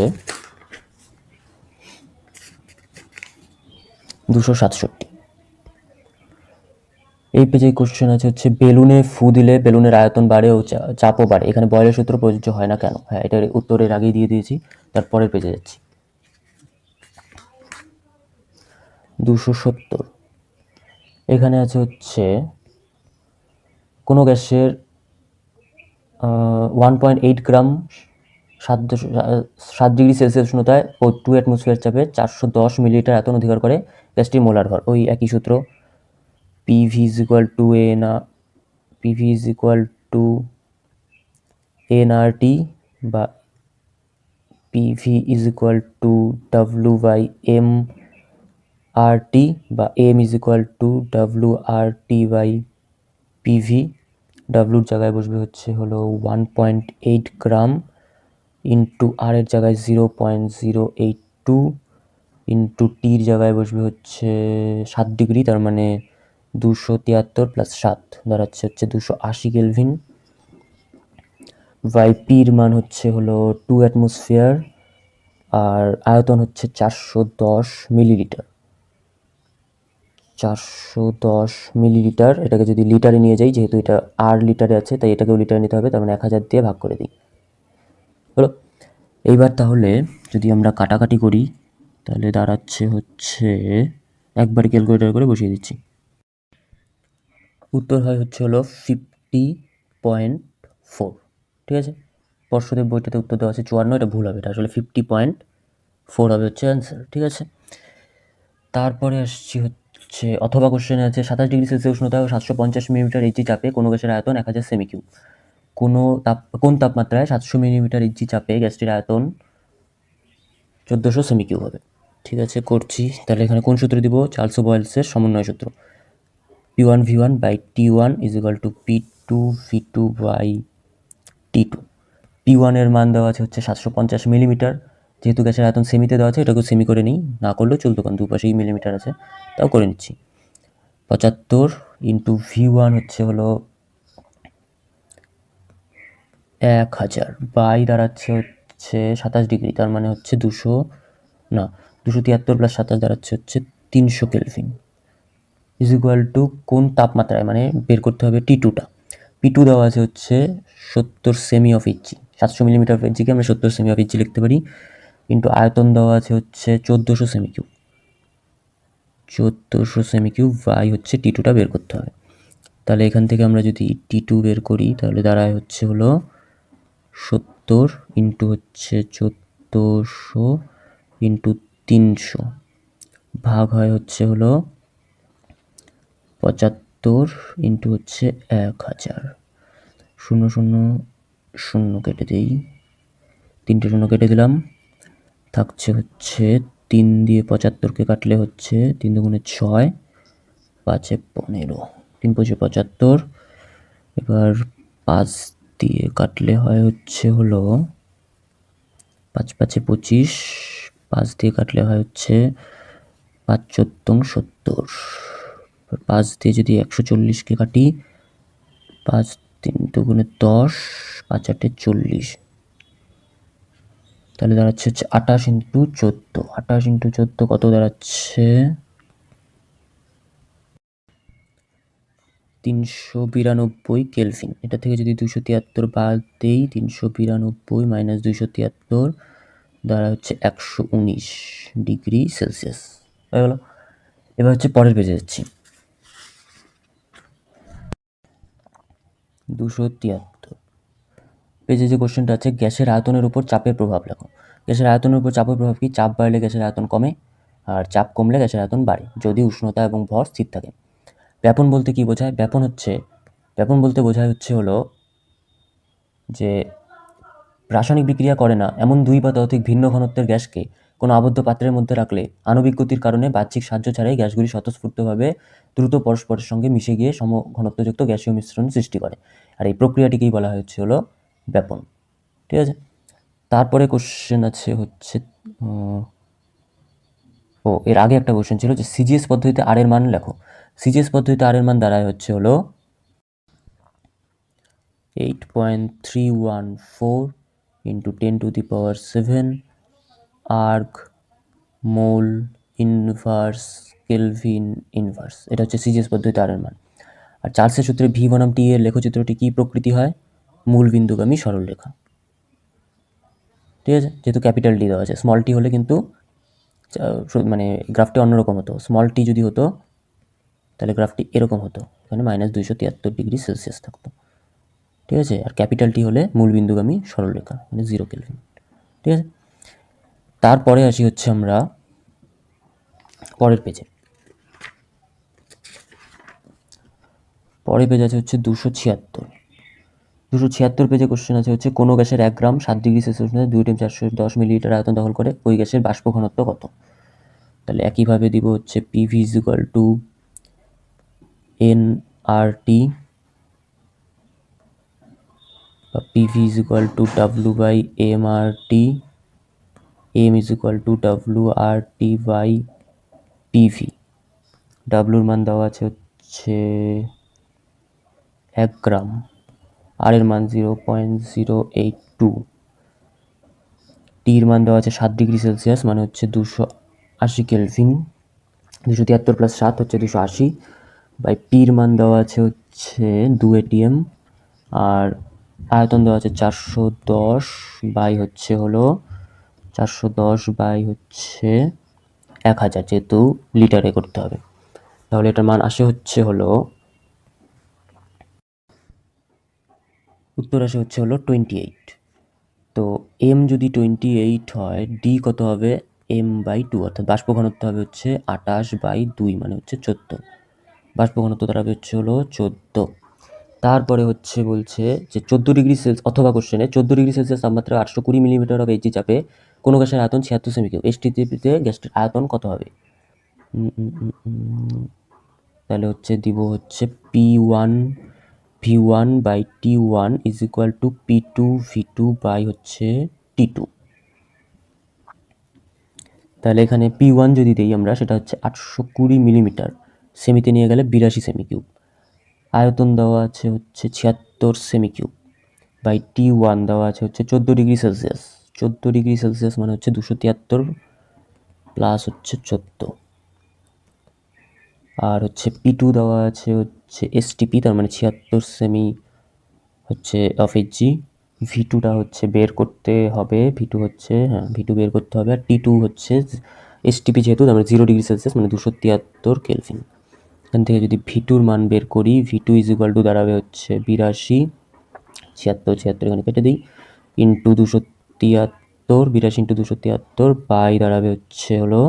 267। এই পেজে কোশ্চেন আছে হচ্ছে বেলুনে ফু দিলে বেলুনের আয়তন বাড়ে ও চাপও বাড়ে, এখানে বয়লের সূত্র প্রযোজ্য হয় না কেন? হ্যাঁ, এটার উত্তরের আগেই দিয়ে দিয়েছি, তারপরের পেজে যাচ্ছি। 270 এখানে আছে হচ্ছে কোনো গ্যাসের 1.8 গ্রাম 7 ডিগ্রি সেলসিয়াস উষ্ণতায় ও 2 অ্যাটমসফিয়ার চাপে 410 মিলিলিটার আয়তন অধিকার করে গ্যাসটির মোলার ভর। ওই একই সূত্র, PV is equal to NRT বা PV is equal to W by M RT বা M is equal to W R T by PV. ডাব্লুর জায়গায় বসবে হচ্ছে হলো 1.8 গ্রাম ইন্টু আর এর জায়গায় 0.082 ইন্টু টির জায়গায় বসবে হচ্ছে 7 ডিগ্রি, তার মানে 273 প্লাস 7 দাঁড়াচ্ছে হচ্ছে 280 কেলভিন বাই পির মান হচ্ছে হলো 2 অ্যাটমসফিয়ার আর আয়তন হচ্ছে 410 মিলিলিটার। 410 মিলিলিটার, এটাকে যদি লিটারে নিয়ে যাই, যেহেতু এটা আর লিটারে আছে তাই এটাকেও লিটারে নিতে হবে, তার মানে 1000 দিয়ে ভাগ করে দিই হলো। এইবার তাহলে যদি আমরা কাটাকাটি করি তাহলে দাঁড়াচ্ছে হচ্ছে একবার ক্যালকুলেটর করে বসিয়ে দিচ্ছি, উত্তর হয় হচ্ছে হলো 50.4। ঠিক আছে, পর্ষদের বইটাতে উত্তর দেওয়া আছে 54, এটা ভুল হবে, এটা আসলে 50.4 হবে হচ্ছে অ্যান্সার। ঠিক আছে, তারপরে আসছি হচ্ছে অথবা কোশ্চেনে আছে 27 ডিগ্রি সেলসিয়াস উষ্ণতা ও 750 মিলিমিটার এইচজি চাপে কোনো গ্যাসের আয়তন 1000 সেমি কিউব। কোন তাপমাত্রায় 700 মিলিমিটার এইচজি চাপে গ্যাসটির আয়তন 1400 সেমি কিউব হবে? ঠিক আছে, করছি। তাহলে এখানে কোন সূত্র দিব? চার্লস ও বয়েলসের সমন্বয় সূত্র, P1 V1 by T1 is equal to P2 V2 by T2। P1 এর মান দেওয়া আছে হচ্ছে 750 মিলিমিটার, যেহেতু গ্যাসের আয়তন সেমিতে দেওয়া আছে এটাকেও সেমি করে নিই, না করলেও চলতো কারণ দুপাশেই মিলিমিটার আছে, তাও করে নিচ্ছি। 75 ইন্টু V1 হচ্ছে হলো 1000 বাই দাঁড়াচ্ছে হচ্ছে 27 ডিগ্রি, তার মানে হচ্ছে 273 প্লাস 27 দাঁড়াচ্ছে হচ্ছে 300 কেলভিন ইজ ইকুয়াল টু কোন তাপমাত্রায়, মানে বের করতে হবে T2টা। P2 দেওয়া আছে হচ্ছে 70 semi of inch, 700 millimetre of ইঞ্চিকে আমরা 70 সেমি অফ ইঞ্চি লিখতে পারি, ইন্টু আয়তন দেওয়া আছে হচ্ছে 1400 সেমি কিউব, 1400 সেমি কিউব বাই হচ্ছে T2টা বের করতে হবে। তাহলে এখান থেকে আমরা যদি T2 বের করি তাহলে দাঁড়ায় হচ্ছে হলো 70 ইন্টু হচ্ছে 1400 ইন্টু 300 ভাগ হয় হচ্ছে হলো 75 ইন্টু হচ্ছে 1000, 0 0 0 কেটে দিই, 3টে 0 কেটে দিলাম, থাকছে হচ্ছে 3 দিয়ে 75কে কাটলে হচ্ছে 3 দুগুণে 6, 5 15, 3 5 75, এবার 5 দিয়ে কাটলে হয় হচ্ছে হলো 5 5 25, 5 দিয়ে কাটলে হয় হচ্ছে 5 14 70, 5 দিয়ে যদি 140কে কাটি, 5 3 দুগুণে 10, 5 8 40, তাহলে দাঁড়াচ্ছে হচ্ছে 28 ইন্টু 14, 28 ইন্টু 14 কত দাঁড়াচ্ছে 392 কেলভিন। এটা থেকে যদি 273 বাদ দেই, 392 মাইনাস 273 দ্বারা হচ্ছে 119 ডিগ্রি সেলসিয়াস হয়ে গেল। এবার হচ্ছে পরের পেজে যাচ্ছি। 273 পেজে যে কোশ্চেনটা আছে, গ্যাসের আয়তনের উপর চাপের প্রভাব লেখো। গ্যাসের আয়তনের উপর চাপের প্রভাব কি? চাপ বাড়লে গ্যাসের আয়তন কমে, আর চাপ কমলে গ্যাসের আয়তন বাড়ে যদি উষ্ণতা এবং ভর স্থির থাকে। ব্যাপন বলতে কি বোঝায়? ব্যাপন বলতে বোঝায় হচ্ছে হলো যে রাসায়নিক বিক্রিয়া করে না এমন দুই বা ততোধিক ভিন্ন ঘনত্বের গ্যাসকে কোনো আবদ্ধ পাত্রের মধ্যে রাখলে আণবিক গতির কারণে বাহ্যিক সাহায্য ছাড়াই গ্যাসগুলি স্বতঃস্ফূর্তভাবে দ্রুত পরস্পরের সঙ্গে মিশে গিয়ে সমঘনত্বযুক্ত গ্যাসীয় মিশ্রণ সৃষ্টি করে। আর এই প্রক্রিয়াটিকেই বলা হচ্ছে হলো ব্যাপন। ঠিক আছে, তারপরে কোশ্চেন আছে হচ্ছে এর আগে একটা কোশ্চেন ছিল যে সিজিএস পদ্ধতিতে আর এর মান লেখো। সিজিএস পদ্ধতিতে আর এর মান দাঁড়ায় হচ্ছে হলো 8.314 into 10 to the power 7 erg mole inverse kelvin inverse. এটা হচ্ছে সিজিএস পদ্ধতিতে আর এর মান। আর চার্লসের সূত্রে ভি বনাম টি এর লেখচিত্রটি কি প্রকৃতি হয়? মূল বিন্দুগামী সরলরেখা। ঠিক আছে, যেহেতু ক্যাপিটাল টি দেওয়া আছে, স্মল টি হলে কিন্তু মানে গ্রাফটি অন্যরকম হতো। স্মল টি যদি হতো তাহলে গ্রাফটি এরকম হতো, এখানে -273 ডিগ্রি সেলসিয়াস থাকতো। ঠিক আছে, আর ক্যাপিটাল টি হলে মূল বিন্দুগামী সরলরেখা, মানে 0 কেলভিন। ঠিক আছে, তারপরে আসি হচ্ছে আমরা পরের পেজে। পরের পেজ আছে হচ্ছে 276 পেজে কোশ্চেন আছে হচ্ছে কোনো গ্যাসের 1 গ্রাম 7 ডিগ্রি সেলসিয়াস 2 × 410 মিলিলিটার আয়তন দখল করে, ওই গ্যাসের বাষ্প ঘনত্ব কত? তাহলে একইভাবে দিব হচ্ছে পিভি ইকুয়াল টু এনআরটি বা PV equal to W by MRT, M equal to W R T by PV. ডাব্লুর মান দেওয়া আছে হচ্ছে 1 গ্রাম, আর এর মান 0.082, টির মান দেওয়া আছে 7 ডিগ্রি সেলসিয়াস মানে হচ্ছে 280 কেলভিন, 273 প্লাস 7 হচ্ছে 280, বাই পির মান দেওয়া আছে হচ্ছে 2 এটিএম, আর আয়তন দেওয়া আছে 410 বাই হচ্ছে হলো 410 বাই হচ্ছে 1000, যেহেতু লিটারে করতে হবে। তাহলে এটার মান আসে হচ্ছে হলো, উত্তর আসে হচ্ছে হলো 28। তো এম যদি 28 হয়, ডি কত হবে? m/2, অর্থাৎ বাষ্প ঘনত্ব হবে হচ্ছে 28/2 মানে হচ্ছে 14। বাষ্প ঘনত্ব দাঁড়াবে হচ্ছে হলো 14। তারপরে হচ্ছে বলছে যে 14 ডিগ্রি সেলসিয়াস অথবা কোশ্চেনে 14 ডিগ্রি সেলসিয়াস তাপমাত্রা 820 মিলিমিটার অফ এইচজি চাপে কোনো গ্যাসের আয়তন 76 সেমি কিউব, এসটিপিতে গ্যাসটির আয়তন কত হবে? তাহলে হচ্ছে দিব হচ্ছে P1 V1 by T1 is equal to P2 V2 by হচ্ছে T2। তাহলে এখানে P1 যদি দিই আমরা, সেটা হচ্ছে 820 মিলিমিটার, সেমিতে নিয়ে গেলে 82 সেমি কিউব। আয়তন দেওয়া আছে হচ্ছে 76 সেমি কিউব, বাই T1 দেওয়া আছে হচ্ছে 14 ডিগ্রি সেলসিয়াস। 14 ডিগ্রি সেলসিয়াস মানে হচ্ছে 273 প্লাস হচ্ছে 14, আর হচ্ছে P2 দেওয়া আছে হচ্ছে এসটিপি, তার মানে 76 সেমি হচ্ছে অফ এইচজি। V2টা হচ্ছে বের করতে হবে, V2 হচ্ছে V2 বের করতে হবে, আর T2 হচ্ছে এসটিপি যেহেতু, তার মানে 0 ডিগ্রি সেলসিয়াস মানে 273 কেলভিন। এখান থেকে যদি V2র মান বের করি, V2 ইজ ইকুয়াল টু দাঁড়াবে হচ্ছে 82, 76 এখানে কেটে দিই, ইন্টু 273, 82 ইন্টু 273 বাই দাঁড়াবে হচ্ছে হলো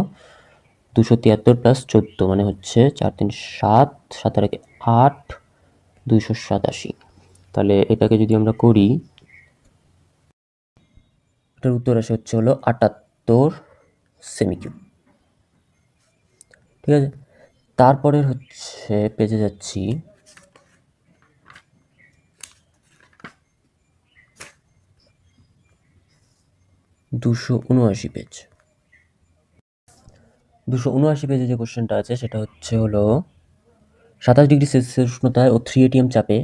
273 প্লাস 14 মানে হচ্ছে 4 3 7, 7 আর 8, 287। তাহলে এটাকে যদি আমরা করি, এটার উত্তর আসে হচ্ছে হলো 78 সেমি কিউব। ঠিক আছে, তারপরে হচ্ছে পেজে যাচ্ছি। 279 পেজ। 279 পেজে যে কোশ্চেনটা আছে সেটা হলো 27 ডিগ্রি সেলসিয়াস উষ্ণতায় ও 3 atm চাপে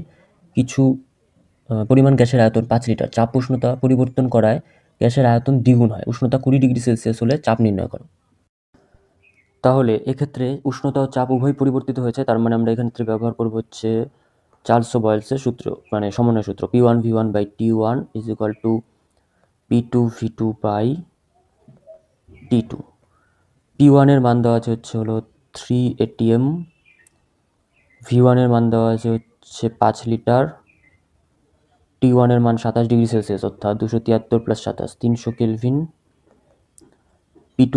কিছু পরিমাণ গ্যাসের আয়তন 5 লিটার। চাপ উষ্ণতা পরিবর্তন করায় গ্যাসের আয়তন দ্বিগুণ হয়। উষ্ণতা 20 ডিগ্রি সেলসিয়াস হলে চাপ নির্ণয় করো। তাহলে এক্ষেত্রে উষ্ণতা ও চাপ উভয় পরিবর্তিত হয়েছে, তার মানে আমরা এখানে ব্যবহার করব হচ্ছে চার্লস বয়েলসের সূত্র, মানে সমন্বয় সূত্র P1V1/T1 is equal two P2V2/T2। P1 এর মান দেওয়া আছে হলো 3 atm, V1 এর মান দেওয়া আছে হচ্ছে 5 লিটার, T1 এর মান 27 ডিগ্রি সেলসিয়াস অর্থাৎ 273 + 27 300 কেলভিন। P2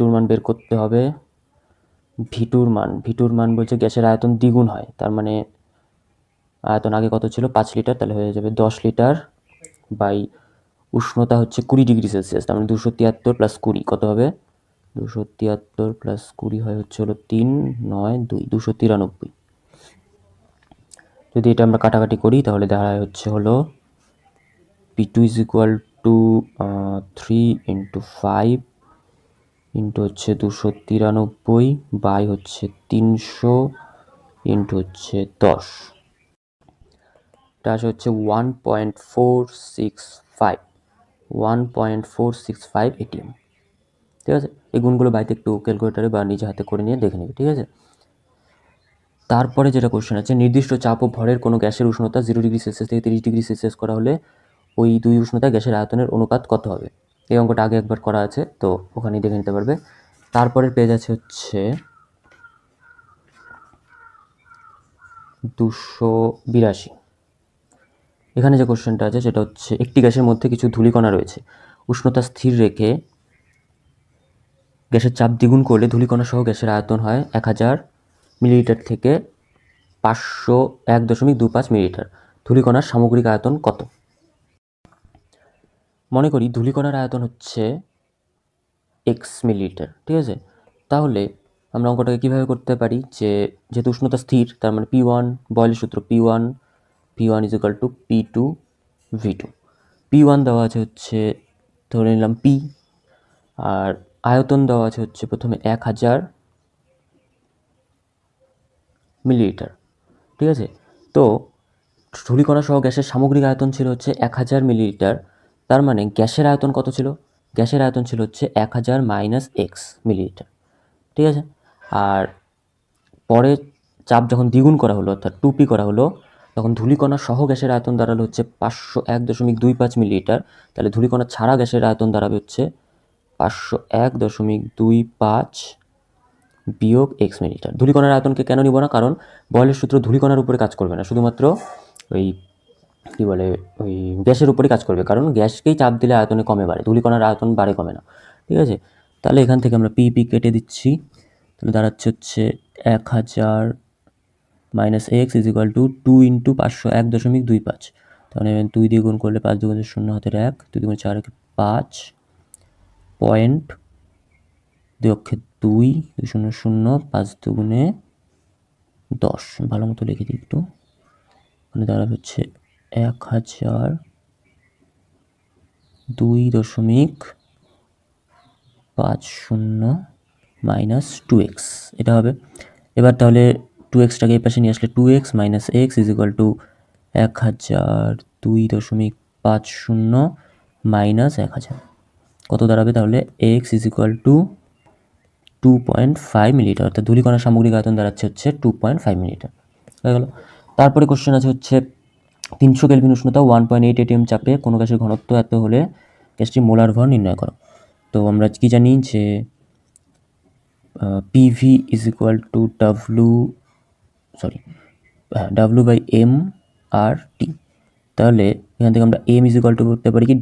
এর মান বের করতে হবে। V2 এর মান বলছে গ্যাসের আয়তন দ্বিগুণ হয়, তার মানে আয়তন আগে কত ছিল 5 লিটার, তাহলে হয়ে যাবে 10 লিটার বাই উষ্ণতা হচ্ছে 20 ডিগ্রি সেলসিয়াস, তার মানে 273 + 20 কত হবে 273 + 20 হয় হচ্ছে হলো 3 9 2 293। যদি এটা আমরা কাটাকাটি করি তাহলে দাঁড়ায় হচ্ছে হলো P2 is equal two 3 × 5 into হচ্ছে 293 বাই হচ্ছে 300 ইন্টু হচ্ছে 10, এটা আসে হচ্ছে 1.465 atm। ঠিক আছে, এই গুণগুলো বাড়িতে একটু ক্যালকুলেটারে বা নিজে হাতে করে নিয়ে দেখে নেবে। ঠিক আছে, তারপরে যেটা কোশ্চেন আছে, নির্দিষ্ট চাপ ও ভরের কোনো গ্যাসের উষ্ণতা 0 ডিগ্রি সেলসিয়াস থেকে 30 ডিগ্রি সেলসিয়াস করা হলে ওই দুই উষ্ণতায় গ্যাসের আয়তনের অনুপাত কত হবে। এই অঙ্কটা আগে একবার করা আছে, তো ওখানেই দেখে নিতে পারবে। তারপরের পেজ আছে হচ্ছে 282। এখানে যে কোশ্চেনটা আছে সেটা হচ্ছে, একটি গ্যাসের মধ্যে কিছু ধূলিকণা রয়েছে, উষ্ণতা স্থির রেখে গ্যাসের চাপ দ্বিগুণ করলে ধূলিকণা সহ গ্যাসের আয়তন হয় 1000 মিলিলিটার থেকে 501.25 মিলিলিটার। ধূলিকণার সামগ্রিক আয়তন কত? মনে করি ধূলিকণার আয়তন হচ্ছে x মিলিলিটার। ঠিক আছে, তাহলে আমরা অঙ্কটাকে কীভাবে করতে পারি, যে যেহেতু উষ্ণতা স্থির তার মানে P1, বয়েলের সূত্র P1 is equal two P2V2। P1 দেওয়া আছে হচ্ছে ধরে নিলাম P, আর আয়তন দেওয়া আছে হচ্ছে প্রথমে 1000 মিলিলিটার। ঠিক আছে, তো ধূলিকণা সহ গ্যাসের সামগ্রিক আয়তন ছিল হচ্ছে 1000 মিলিলিটার, তার মানে গ্যাসের আয়তন কত ছিল, গ্যাসের আয়তন ছিল হচ্ছে 1000 - x মিলিলিটার। ঠিক আছে, আর পরে চাপ যখন দ্বিগুণ করা হলো অর্থাৎ 2p করা হলো, তখন ধূলিকণা সহ গ্যাসের আয়তন দাঁড়ালো হচ্ছে 501.25 মিলিলিটার। তাহলে ধূলিকণা ছাড়া গ্যাসের আয়তন দাঁড়াবে হচ্ছে 501.25 বিয়োগ x মিলিলিটার। ধূলিকণার আয়তনকে কেন নিব না, কারণ বয়েলের সূত্র ধূলিকণার উপরে কাজ করবে না, শুধুমাত্র ওই কী বলে ওই গ্যাসের উপরে কাজ করবে, কারণ গ্যাসকেই চাপ দিলে আয়তনে কমে বাড়ে, ধূলিকণার আয়তন বাড়ে কমে না। ঠিক আছে, তাহলে এখান থেকে আমরা পি কেটে দিচ্ছি, তাহলে দাঁড়াচ্ছে হচ্ছে 1000 - x ইজ ইকুয়াল টু 2 × 501.25। তাহলে 2 দিয়ে গুণ করলে 5 2 0 হাতের 1, 2 2 4 5 পয়েন্ট 2 অক্ষে 2 2 0 0 5 2 10। ভালো মতো লিখে দিই একটু, মানে দাঁড়াবে হচ্ছে 1000 2.50 - 2x, এটা হবে। এবার তাহলে 2xটাকে এই পাশে নিয়ে আসলে 2x - x is equal two 1000 2.50 - 1000 কত দাঁড়াবে, তাহলে x is equal two 2.5 millilitre, অর্থাৎ ধূলিকণার সামগ্রিক আয়তন দাঁড়াচ্ছে হচ্ছে 2.5 মিলিলিটার হয়ে গেল। তারপরে কোশ্চেন আছে হচ্ছে 300 কেলভিন উষ্ণতা 1.8 atm চাপে কোনো গ্যাসের ঘনত্ব এত হলে গ্যাসটির মোলার ভর নির্ণয় করো। তো আমরা কি জানি যে PV is equal two W/m/T। তাহলে এখান থেকে আমরা m ইজ ইকুয়াল টু করতে পারি কি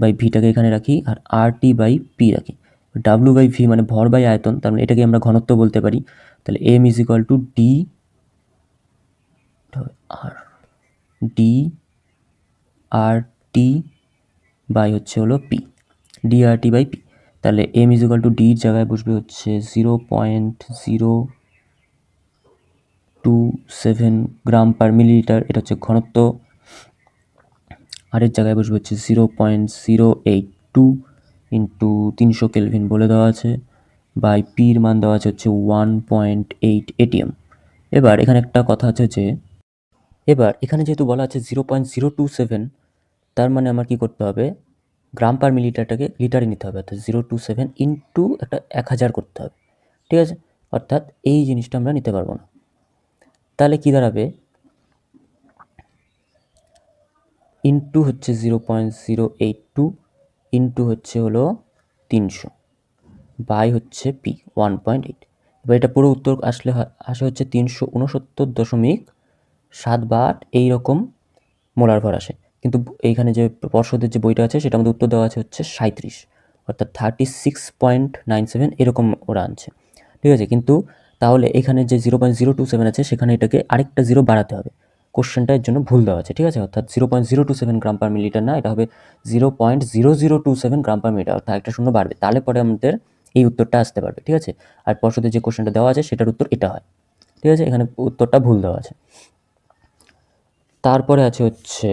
W/v-টাকে এখানে রাখি আর RT/P রাখি। W/v মানে ভর বাই আয়তন, তার মানে এটাকে আমরা ঘনত্ব বলতে পারি। তাহলে m is equal to DRT by হচ্ছে হলো P, DRT/P। তাহলে m ইজ ইকুয়াল টু ডির জায়গায় বসবে হচ্ছে 0.027 গ্রাম পার মিলিলিটার, এটা হচ্ছে ঘনত্ব। আরের জায়গায় বসবে হচ্ছে 0.082 ইন্টু 300 কেলভিন বলে দেওয়া আছে, বাই পির মান দেওয়া আছে হচ্ছে 1.8 ATM। এবার এখানে একটা কথা আছে যে এবার এখানে যেহেতু বলা আছে 0.027, তার মানে আমার কি করতে হবে, গ্রাম পার মিলিলিটারটাকে লিটারে নিতে হবে, অর্থাৎ 027 ইন্টু একটা 1000 করতে হবে, ঠিক আছে। অর্থাৎ এই জিনিসটা আমরা নিতে পারবো না। তাহলে কি দাঁড়াবে, ইন্টু হচ্ছে 0.082 ইন্টু হচ্ছে হলো 300 বাই হচ্ছে পি 1.8। এবার এটা পুরো উত্তর আসে হচ্ছে 369.7 এইরকম মোলার ভর আসে। কিন্তু এইখানে যে পর্ষদের যে বইটা আছে সেটার মধ্যে উত্তর দেওয়া আছে হচ্ছে 37, অর্থাৎ 36.97 এরকম ওরা আনছে, ঠিক আছে। কিন্তু তাহলে এখানে যে 0.027 আছে সেখানে এটাকে আরেকটা জিরো বাড়াতে হবে, কোশ্চেনটা এর জন্য ভুল দেওয়া আছে, ঠিক আছে। অর্থাৎ 0.027 গ্রাম পার মিলিলিটার না, এটা হবে 0.0027 গ্রাম পার মিলিলিটার, অর্থাৎ একটা শূন্য বাড়বে, তাহলে পরে আমাদের এই উত্তরটা আসতে পারবে, ঠিক আছে। আর পর্ষদের যে কোশ্চেনটা দেওয়া আছে সেটার উত্তর এটা হয়, ঠিক আছে। এখানে উত্তরটা ভুল দেওয়া আছে। তারপরে আছে হচ্ছে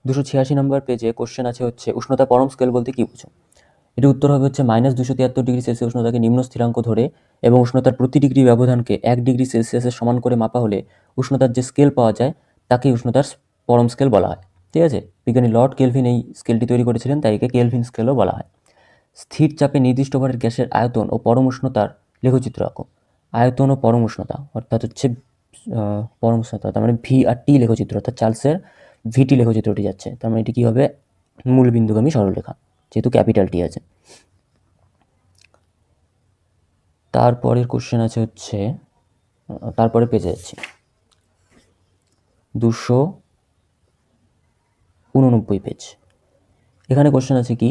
286 নম্বর পেজে কোশ্চেন আছে হচ্ছে উষ্ণতা পরম স্কেল বলতে কি বুঝো। এটির উত্তর হবে হচ্ছে -273 ডিগ্রি সেলসিয়াস উষ্ণতাকে নিম্ন স্থিরাঙ্ক ধরে এবং উষ্ণতার প্রতি ডিগ্রি ব্যবধানকে 1 ডিগ্রি সেলসিয়াসের সমান করে মাপা হলে উষ্ণতার যে স্কেল পাওয়া যায় তাকে উষ্ণতার পরম স্কেল বলা হয়, ঠিক আছে। বিজ্ঞানী লর্ড কেলভিন এই স্কেলটি তৈরি করেছিলেন, তাই একে কেলভিন স্কেলও বলা হয়। স্থির চাপে নির্দিষ্ট ভরের গ্যাসের আয়তন ও পরম উষ্ণতার লেখচিত্র আঁকো। আয়তন ও পরম উষ্ণতা অর্থাৎ হচ্ছে পরম উষ্ণতা, তার মানে ভি আর টি লেখচিত্র, অর্থাৎ চার্লসের ভিটি লেখচিত্রটি যাচ্ছে, তার মানে এটি কি হবে, মূল বিন্দুগামী সরলরেখা, যেহেতু ক্যাপিটাল টি আছে। তারপরের কোশ্চেন আছে হচ্ছে, তারপরে পেজে যাচ্ছি 289 পেজ। এখানে কোশ্চেন আছে কি,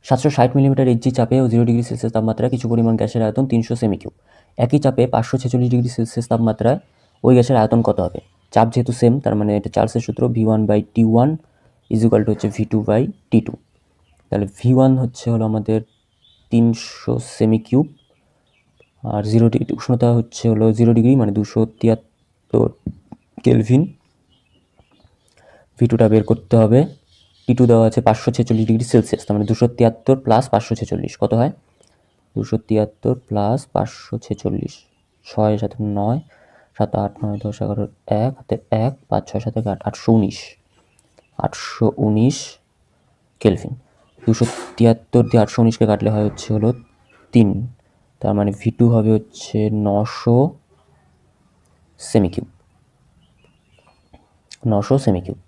760 মিলিমিটার এইচজি চাপে ও 0 ডিগ্রি সেলসিয়াস তাপমাত্রায় কিছু পরিমাণ গ্যাসের আয়তন 300 সেমি কিউব। একই চাপে 546 ডিগ্রি সেলসিয়াস তাপমাত্রায় ওই গ্যাসের আয়তন কত হবে। চাপ যেহেতু সেম, তার মানে এটা চার্লসের সূত্র V1/T1 ইকুয়াল টু হচ্ছে V2/T2। তাহলে V1 হচ্ছে হলো আমাদের 300 সেমি কিউব, আর 0 ডিগ্রি উষ্ণতা হচ্ছে হলো 0 ডিগ্রি মানে 273 কেলভিন। V2টা বের করতে হবে। T2 দেওয়া আছে 546 ডিগ্রি সেলসিয়াস, তার মানে 273 প্লাস 546 কত হয়, 273 প্লাস 546, 6 7 9, 7 8 9 10 11 1 হাতে 1 5 6 7 8 819 819 কেলভিন। 273 দিয়ে 819কে কাটলে হয় হচ্ছে হলো 3, তার মানে V2 হবে হচ্ছে 900 সেমিকিউব, 900 সেমিকিউব।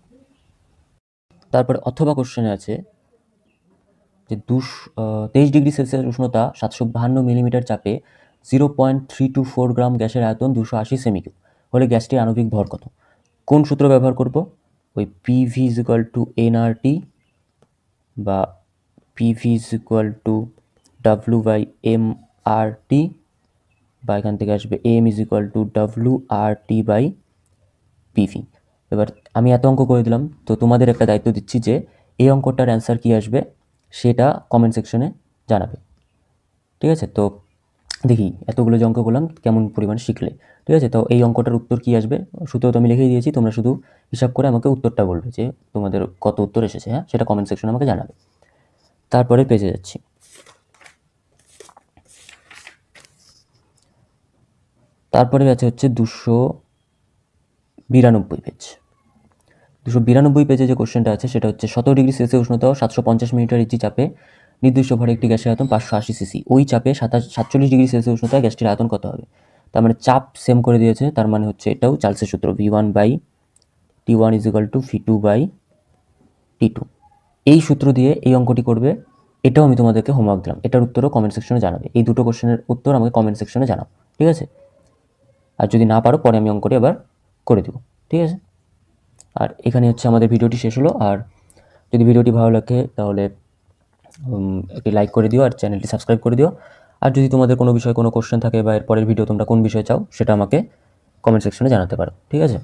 তারপরে অথবা কোশ্চেনে আছে যে 23 ডিগ্রি সেলসিয়াস উষ্ণতা 752 মিলিমিটার চাপে 0.324 গ্রাম গ্যাসের আয়তন 280 সেমিকিউব হলে গ্যাসটির আণবিক ভর কত। কোন সূত্র ব্যবহার করব, ওই PV is equal to NRT বা PV is equal to W/mRT, বা এখান থেকে আসবে এম ইজ ইকুয়াল টু WRT/পিভি। এবার আমি এত অঙ্ক করে দিলাম, তো তোমাদের একটা দায়িত্ব দিচ্ছি যে এই অঙ্কটার অ্যান্সার কি আসবে সেটা কমেন্ট সেকশনে জানাবে, ঠিক আছে। তো দেখি এতগুলো যে অঙ্ক করলাম কেমন পরিমাণ শিখলে, ঠিক আছে। তো এই অঙ্কটার উত্তর কি আসবে সূত্র তো আমি লিখেই দিয়েছি, তোমরা শুধু হিসাব করে আমাকে উত্তরটা বলবে যে তোমাদের কত উত্তর এসেছে, হ্যাঁ, সেটা কমেন্ট সেকশনে আমাকে জানাবে। তারপরে পেজে যাচ্ছি, তারপরে আছে হচ্ছে 292 পেজ। 292 পেজে যে কোশ্চেনটা আছে সেটা হচ্ছে 17 ডিগ্রি সেলসিয়াস উষ্ণতা 750 মিলিমিটার ইঞ্চি চাপে নির্দিষ্ট ভরে একটি গ্যাসের আয়তন 580 সিসি, ওই চাপে 47 ডিগ্রি সেলসিয়াস উষ্ণতায় গ্যাসটির আয়তন কত হবে। তার মানে চাপ সেম করে দিয়েছে, তার মানে হচ্ছে এটাও চার্লসের সূত্র V1/T1 is equal two V2/T2। এই সূত্র দিয়ে এই অঙ্কটি করবে, এটাও আমি তোমাদেরকে হোমওয়ার্ক দিলাম, এটার উত্তরও কমেন্ট সেকশনে জানাবে। এই দুটো কোশ্চেনের উত্তর আমাকে কমেন্ট সেকশনে জানাও, ঠিক আছে। আর যদি না পারো পরে আমি অঙ্কটি আবার করে দেবো, ঠিক আছে। আর এখানে হচ্ছে আমাদের ভিডিওটি শেষ হলো। আর যদি ভিডিওটি ভালো লাগে তাহলে একটি লাইক করে দিও আর চ্যানেলটি সাবস্ক্রাইব করে দিও। আর যদি তোমাদের কোনো বিষয়ে কোনো কোশ্চেন থাকে বা এর পরের ভিডিও তোমরা কোন বিষয়ে চাও সেটা আমাকে কমেন্ট সেকশনে জানাতে পারো, ঠিক আছে।